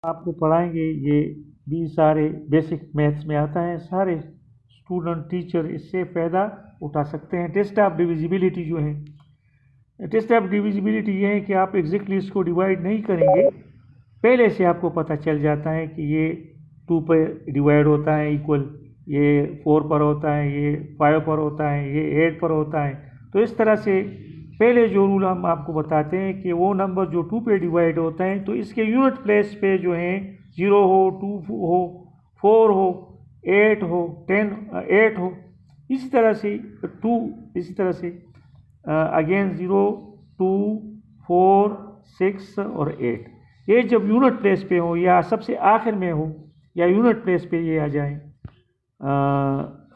आपको पढ़ाएंगे ये भी सारे बेसिक मैथ्स में आता है। सारे स्टूडेंट टीचर इससे फ़ायदा उठा सकते हैं। टेस्ट ऑफ डिविजिबिलिटी जो है, टेस्ट ऑफ डिविजिबिलिटी ये है कि आप एग्जैक्टली इसको डिवाइड नहीं करेंगे, पहले से आपको पता चल जाता है कि ये 2 पर डिवाइड होता है इक्वल, ये 4 पर होता है, ये 5 पर होता है, ये 8 पर होता है। तो इस तरह से पहले जो रूल हम आपको बताते हैं कि वो नंबर जो 2 पे डिवाइड होता है तो इसके यूनिट प्लेस पे जो है 0 हो, 2 हो, 4 हो, 8 हो, 10 8 हो, इसी तरह से 2, इसी तरह से अगेन 0, 2, 4, 6 और 8। ये जब यूनिट प्लेस पे हो या सबसे आखिर में हो या यूनिट प्लेस पे ये आ जाए,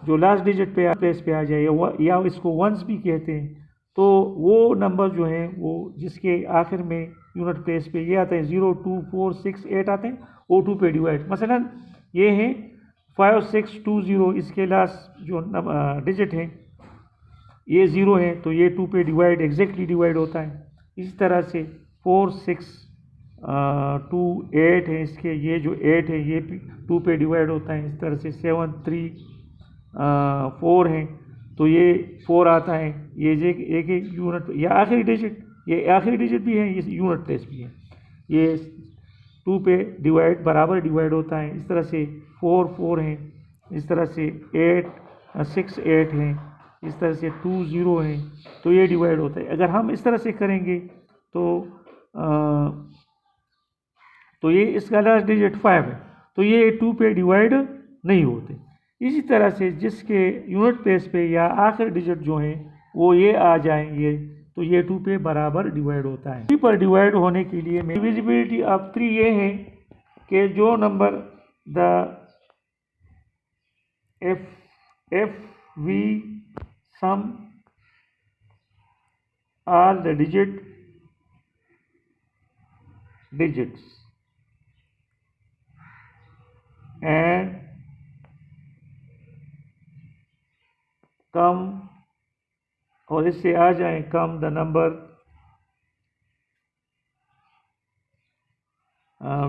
जो लास्ट डिजिट पे प्लेस पे आ जाए या इसको वंस भी कहते हैं, तो वो नंबर जो हैं वो जिसके आखिर में यूनिट प्लेस पे ये आता है 0, 2, 4, 6, 8 आते हैं, वो 2 पे डिवाइड। मसलन ये हैं 5, 6, 2, 0, इसके लास्ट जो डिजिट हैं ये 0 है तो ये 2 पे डिवाइड एग्जैक्टली डिवाइड होता है। इसी तरह से 4, 6, 2, 8 है, इसके ये जो 8 है ये 2 पे डिवाइड होता है। इस तरह से 7, 3, 4 है तो ये 4 आता है। ये एक यूनिट या आखिरी डिजिट, ये आखिरी डिजिट भी है, ये यूनिट प्लेस भी है, ये 2 पे डिवाइड बराबर डिवाइड होता है। इस तरह से 4, 4 है, इस तरह से 8, 6, 8 है, इस तरह से 2, 0 है तो ये डिवाइड होता है। अगर हम इस तरह से करेंगे तो ये इसका लास्ट डिजिट 5 है तो ये 2 पे डिवाइड नहीं होते। इसी तरह से जिसके यूनिट प्लेस पे या आखिरी डिजिट जो है वो ये आ जाएंगे तो ये 2 पे बराबर डिवाइड होता है। 3 पर डिवाइड होने के लिए डिविजिबिलिटी ऑफ 3 ये है कि जो number the if we sum all the digits and come, और इससे आ जाए come the number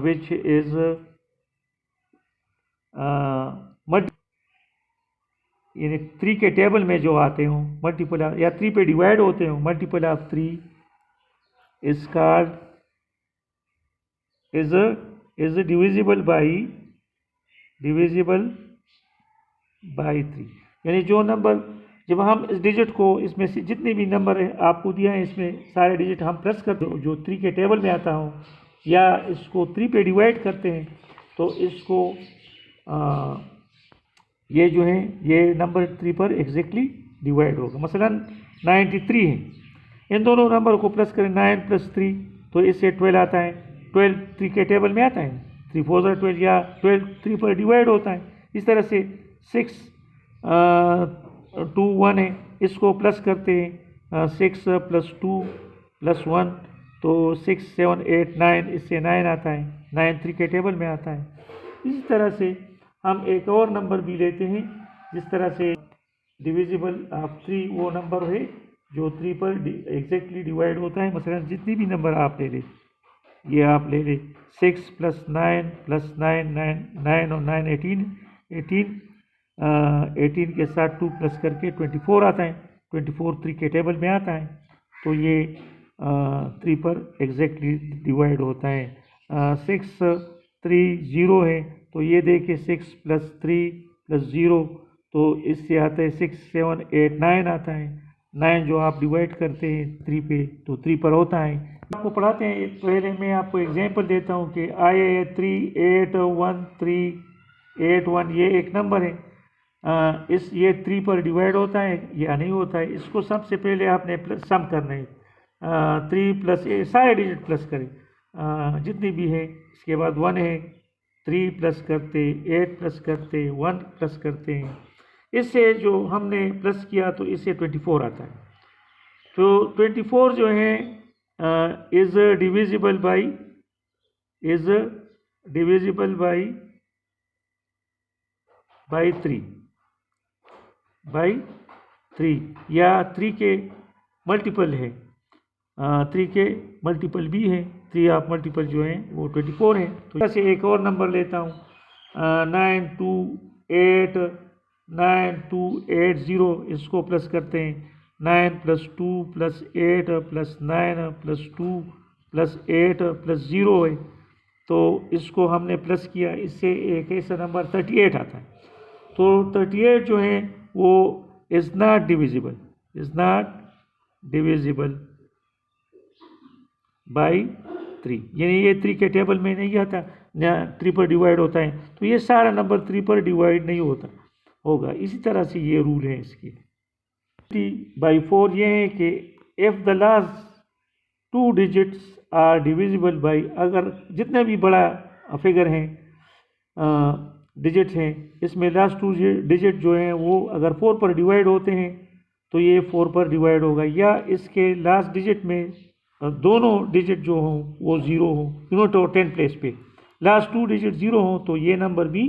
which is यानी 3 के टेबल में जो आते हों मल्टीपल या 3 पे डिवाइड होते हों, multiple of 3 is called is divisible by 3। यानी जो नंबर जब हम इस डिजिट को, इसमें से जितने भी नंबर आपको दिया है इसमें सारे डिजिट हम प्लस करते हो जो 3 के टेबल में आता हो या इसको 3 पे डिवाइड करते हैं तो इसको ये जो है ये नंबर 3 पर एग्जैक्टली डिवाइड होगा। मसलन 93 है, इन दोनों नंबर को प्लस करें 9 + 3 तो इससे 12 आता है। 12 3 के टेबल में आता है, 3 4 12 या 12 3 पर डिवाइड होता है। इस तरह से 6, 2, 1 है, इसको प्लस करते हैं 6 + 2 + 1 तो 6, 7, 8, 9, इससे 9 आता है, 9 3 के टेबल में आता है। इसी तरह से हम एक और नंबर भी लेते हैं जिस तरह से डिविजिबल ऑफ 3 वो नंबर है जो 3 पर एग्जैक्टली डिवाइड होता है। मसलन जितनी भी नंबर आप ले लें, ये आप ले लें 6 + 9 + 9, 9 और 9 18, 18 के साथ 2 प्लस करके 24 आता है। 24 3 के टेबल में आता है तो ये 3 पर एग्जैक्टली डिवाइड होता है। 6, 3, 0 है तो ये देखिए 6 + 3 + 0 तो इससे आता है 6, 7, 8, 9 आता है। 9 जो आप डिवाइड करते हैं 3 पे तो 3 पर होता है। आपको पढ़ाते हैं, पहले मैं आपको एग्जांपल देता हूँ कि आए 3, 8, 1, 3, 8, 1 ये एक नंबर है, इस ये 3 पर डिवाइड होता है या नहीं होता है। इसको सबसे पहले आपने सम करना है, 3 + 8 सारे डिजिट प्लस करें जितनी भी है। इसके बाद 1 है, 3 प्लस करते, 8 प्लस करते, 1 प्लस करते हैं। इससे जो हमने प्लस किया तो इससे 24 आता है। तो 24 जो है इज डिविजिबल बाई 3 या 3 के मल्टीपल है 3 के मल्टीपल भी हैं, 3 ऑफ मल्टीपल जो हैं वो 24 हैं। तो यहाँ से एक और नंबर लेता हूँ, 9280, इसको प्लस करते हैं, 9 + 2 + 8 + 9 + 2 + 8 + 0 है। तो इसको हमने प्लस किया, इससे एक ऐसा नंबर 38 आता है। तो 38 जो है वो इज़ नॉट डिविजिबल बाई 3, यानी ये 3 के टेबल में नहीं आता, ना 3 पर डिवाइड होता है, तो ये सारा नंबर 3 पर डिवाइड नहीं होगा। इसी तरह से ये रूल है इसकी। 3/4 ये है कि if the last 2 digits are divisible by, अगर जितने भी बड़ा फिगर हैं, डिजिट हैं, इसमें लास्ट 2 डिजिट जो हैं वो अगर 4 पर डिवाइड होते हैं तो ये 4 पर डिवाइड होगा, या इसके लास्ट डिजिट में दोनों डिजिट जो हों वो 0 हों, यूनिट और 10 प्लेस पे लास्ट 2 डिजिट 0 हों तो ये नंबर भी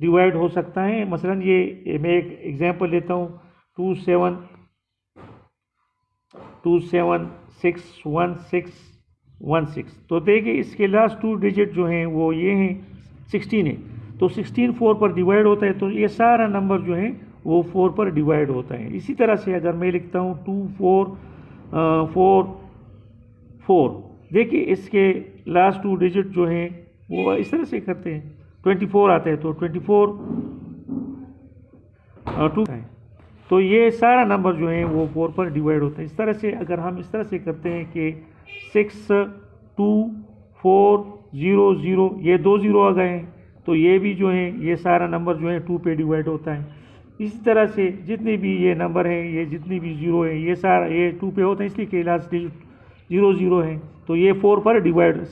डिवाइड हो सकता है। मसलन ये मैं एक एग्जांपल लेता हूँ, 27261616। तो देखिए इसके लास्ट 2 डिजिट जो हैं वो ये हैं 16 है, तो 16 4 पर डिवाइड होता है, तो ये सारा नंबर जो है वो 4 पर डिवाइड होता है। इसी तरह से अगर मैं लिखता हूँ 2444, देखिए इसके लास्ट 2 डिजिट जो हैं वो इस तरह से करते हैं, 24 आता है तो 24 2 है, तो ये सारा नंबर जो है वो 4 पर डिवाइड होता है। इस तरह से अगर हम इस तरह से करते हैं कि 62400, ये 2 0 आ गए हैं, तो ये भी जो है ये सारा नंबर जो है 2 पे डिवाइड होता है। इसी तरह से जितने भी ये नंबर हैं, ये जितनी भी 0 है, ये सारा ये 2 पे होता है, इसलिए कि लास्ट डिजिट 0 0 है, तो ये 4 पर डिवाइड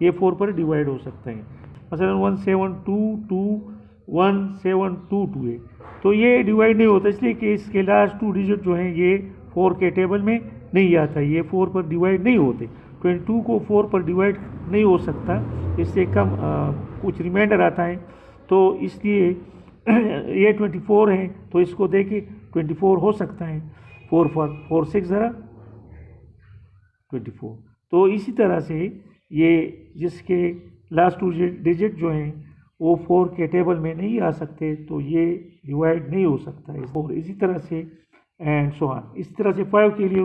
ये 4 पर डिवाइड हो सकते हैं। मसलन 1722 है, तो ये डिवाइड नहीं होता, इसलिए कि इसके लास्ट 2 डिजिट जो हैं ये 4 के टेबल में नहीं आता, ये 4 पर डिवाइड नहीं होते। 22 को 4 पर डिवाइड नहीं हो सकता, इससे कम कुछ रिमाइंडर आता है, तो इसलिए ये 24 है, तो इसको देखिए 24 हो सकता है, 4 6 ज़रा 24। तो इसी तरह से ये जिसके लास्ट 2 डिजिट जो हैं वो 4 के टेबल में नहीं आ सकते, तो ये डिवाइड नहीं हो सकता है। और इसी तरह से एंड सो ऑन, इस तरह से 5 के लिए